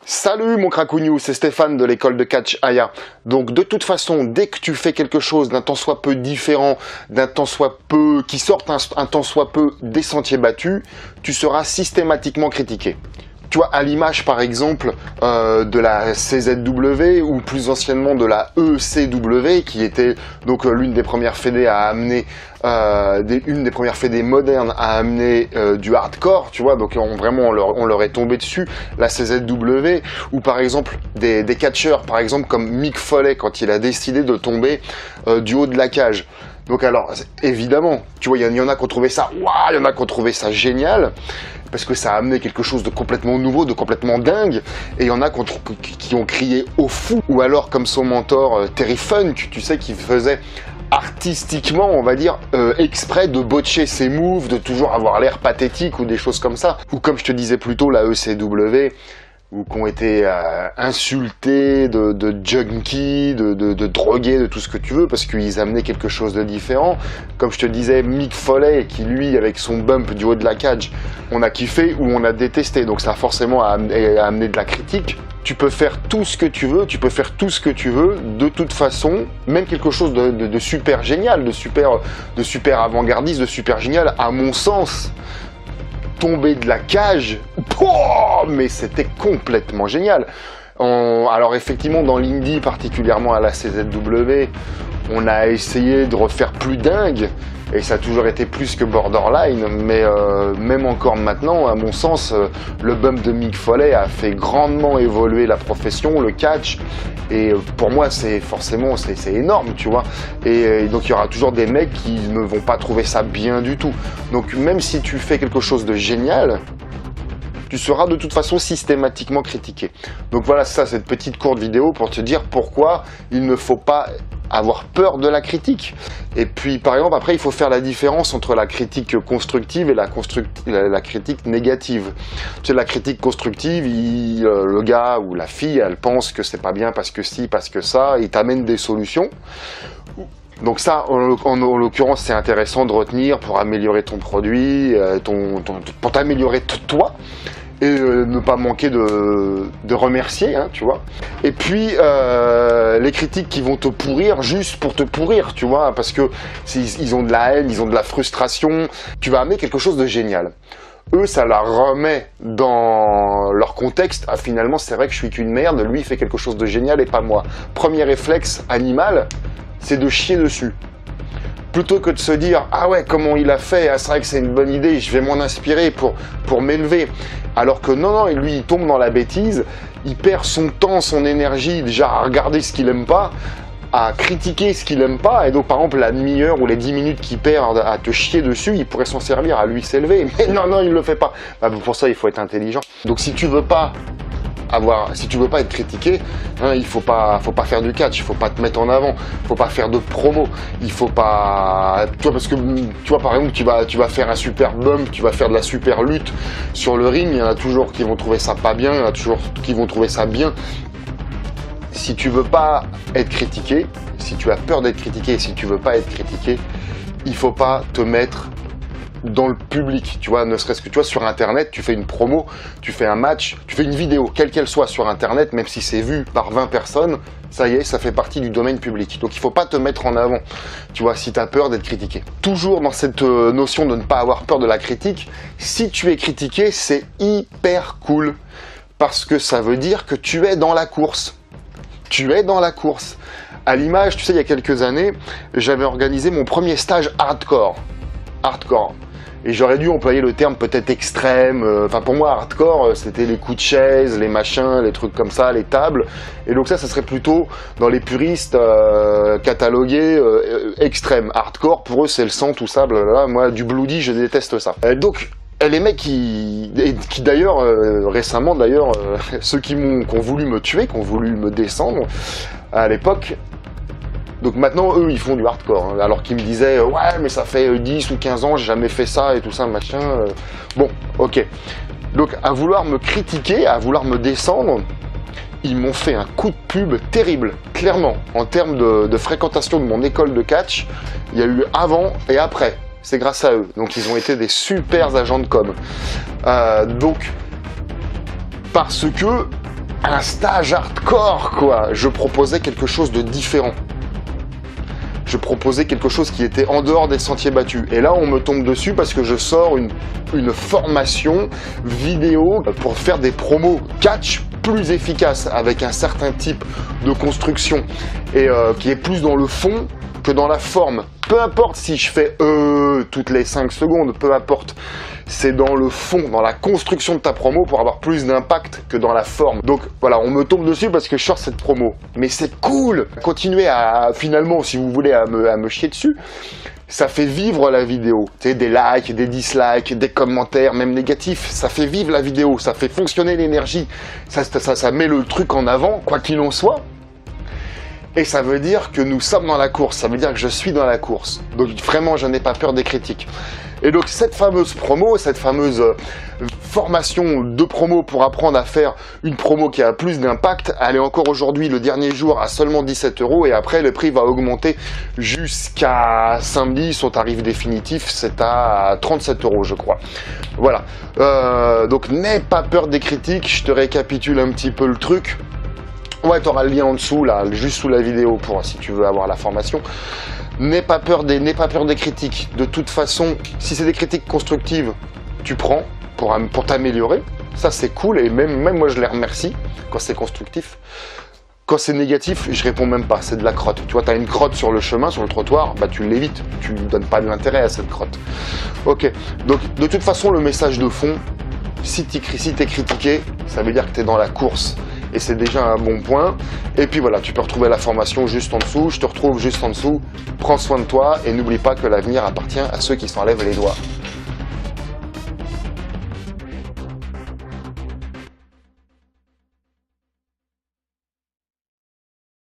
Salut mon Cracognou, c'est Stéphane de l'école de catch Aya. Donc de toute façon, dès que tu fais quelque chose d'un tant soit peu différent, d'un tant soit peu, qui sorte un tant soit peu des sentiers battus, tu seras systématiquement critiqué. Tu vois, à l'image par exemple de la CZW ou plus anciennement de la ECW, qui était donc l'une des premières fédés à amener, une des premières fédés modernes à amener du hardcore, tu vois, donc on leur est tombé dessus, la CZW, ou par exemple des catcheurs, par exemple comme Mick Foley quand il a décidé de tomber du haut de la cage. Donc alors, évidemment, tu vois, il y en a qui ont trouvé ça, waouh, il y en a qui ont trouvé ça génial, parce que ça a amené quelque chose de complètement nouveau, de complètement dingue, et il y en a qui ont crié au fou, ou alors comme son mentor Terry Funk, tu sais, qui faisait artistiquement, on va dire, exprès de botcher ses moves, de toujours avoir l'air pathétique, ou des choses comme ça, ou comme je te disais plus tôt, la ECW, ou qui ont été insultés de junkies, de drogués, de tout ce que tu veux, parce qu'ils amenaient quelque chose de différent. Comme je te disais, Mick Foley, qui lui, avec son bump du haut de la cage, on a kiffé ou on a détesté, donc ça a forcément amené de la critique. Tu peux faire tout ce que tu veux, tu peux faire tout ce que tu veux, de toute façon, même quelque chose de super génial, de super avant-gardiste, de super génial, à mon sens. Tomber de la cage, oh, mais c'était complètement génial. Alors effectivement, dans l'indie, particulièrement à la CZW, on a essayé de refaire plus dingue, et ça a toujours été plus que borderline, mais même encore maintenant, à mon sens, le bump de Mick Foley a fait grandement évoluer la profession, le catch, et pour moi, c'est énorme, tu vois. Et donc, il y aura toujours des mecs qui ne vont pas trouver ça bien du tout. Donc, même si tu fais quelque chose de génial, tu seras de toute façon systématiquement critiqué. Donc voilà, ça, cette petite courte vidéo pour te dire pourquoi il ne faut pas avoir peur de la critique. Et puis, par exemple, après, il faut faire la différence entre la critique constructive et la critique négative. Tu sais, la critique constructive, le gars ou la fille, elle pense que c'est pas bien parce que si, parce que ça, il t'amène des solutions. Donc ça, en l'occurrence, c'est intéressant de retenir pour améliorer ton produit, pour t'améliorer toi, et ne pas manquer de remercier, hein, tu vois. Et puis, les critiques qui vont te pourrir juste pour te pourrir, tu vois, parce que ils ont de la haine, ils ont de la frustration, tu vas amener quelque chose de génial. Eux, ça la remet dans leur contexte. Ah, finalement, c'est vrai que je suis qu'une merde, lui, il fait quelque chose de génial et pas moi. Premier réflexe animal, c'est de chier dessus. Plutôt que de se dire « Ah ouais, comment il a fait, ah, c'est vrai que c'est une bonne idée, je vais m'en inspirer pour m'élever. » Alors que non, lui, il tombe dans la bêtise, il perd son temps, son énergie déjà à regarder ce qu'il aime pas, à critiquer ce qu'il aime pas, et donc par exemple la demi-heure ou les 10 minutes qu'il perd à te chier dessus, il pourrait s'en servir à lui s'élever. Mais non, il le fait pas. Bah, pour ça, il faut être intelligent. Donc si tu veux pas être critiqué, hein, il faut pas faire du catch, il faut pas te mettre en avant, il faut pas faire de promo, il faut pas, tu vois, parce que tu vois, par exemple, tu vas faire un super bump, tu vas faire de la super lutte sur le ring, il y en a toujours qui vont trouver ça pas bien, il y en a toujours qui vont trouver ça bien. Si tu veux pas être critiqué, si tu as peur d'être critiqué, si tu veux pas être critiqué, il faut pas te mettre dans le public, tu vois, ne serait-ce que, tu vois, sur internet, tu fais une promo, tu fais un match, tu fais une vidéo, quelle qu'elle soit sur internet, même si c'est vu par 20 personnes, ça y est, ça fait partie du domaine public. Donc il faut pas te mettre en avant, tu vois, si tu as peur d'être critiqué. Toujours dans cette notion de ne pas avoir peur de la critique, si tu es critiqué, c'est hyper cool, parce que ça veut dire que tu es dans la course. Tu es dans la course. À l'image, tu sais, il y a quelques années, j'avais organisé mon premier stage hardcore. Et j'aurais dû employer le terme peut-être extrême. Enfin, pour moi, hardcore, c'était les coups de chaise, les machins, les trucs comme ça, les tables. Et donc ça serait plutôt, dans les puristes, catalogués extrême. Hardcore, pour eux, c'est le sang, tout ça, blablabla. Moi, du bloody, je déteste ça. Donc, les mecs qui d'ailleurs, récemment, d'ailleurs, ceux qui ont voulu me tuer, qui ont voulu me descendre, à l'époque, donc maintenant, eux, ils font du hardcore, hein, alors qu'ils me disaient « Ouais, mais ça fait 10 ou 15 ans, j'ai jamais fait ça et tout ça, machin. » Bon, ok. Donc, à vouloir me critiquer, à vouloir me descendre, ils m'ont fait un coup de pub terrible, clairement. En termes de fréquentation de mon école de catch, il y a eu avant et après. C'est grâce à eux. Donc, ils ont été des super agents de com. Donc, parce que un stage hardcore, quoi. Je proposais quelque chose de différent. Je proposais quelque chose qui était en dehors des sentiers battus. Et là, on me tombe dessus parce que je sors une formation vidéo pour faire des promos catch plus efficaces avec un certain type de construction et qui est plus dans le fond que dans la forme. Peu importe si je fais toutes les 5 secondes, peu importe. C'est dans le fond, dans la construction de ta promo pour avoir plus d'impact que dans la forme. Donc voilà, on me tombe dessus parce que je sors cette promo. Mais c'est cool. Continuez à, finalement, si vous voulez, à me chier dessus. Ça fait vivre la vidéo. Tu sais, des likes, des dislikes, des commentaires, même négatifs. Ça fait vivre la vidéo. Ça fait fonctionner l'énergie. Ça met le truc en avant, quoi qu'il en soit. Et ça veut dire que nous sommes dans la course, ça veut dire que je suis dans la course. Donc vraiment, je n'ai pas peur des critiques. Et donc cette fameuse promo, cette fameuse formation de promo pour apprendre à faire une promo qui a plus d'impact, elle est encore aujourd'hui le dernier jour à seulement 17 € et après le prix va augmenter jusqu'à samedi, son tarif définitif, c'est à 37 € je crois. Voilà, donc n'aie pas peur des critiques, je te récapitule un petit peu le truc. Ouais, tu auras le lien en dessous, là, juste sous la vidéo, pour si tu veux avoir la formation. N'aie pas peur des critiques. De toute façon, si c'est des critiques constructives, tu prends pour t'améliorer. Ça, c'est cool et même moi, je les remercie quand c'est constructif. Quand c'est négatif, je réponds même pas, c'est de la crotte. Tu vois, tu as une crotte sur le chemin, sur le trottoir, bah tu l'évites, tu ne donnes pas de l'intérêt à cette crotte. Ok, donc de toute façon, le message de fond, si t'es critiqué, ça veut dire que tu es dans la course. Et c'est déjà un bon point. Et puis voilà, tu peux retrouver la formation juste en dessous. Je te retrouve juste en dessous. Prends soin de toi et n'oublie pas que l'avenir appartient à ceux qui s'enlèvent les doigts.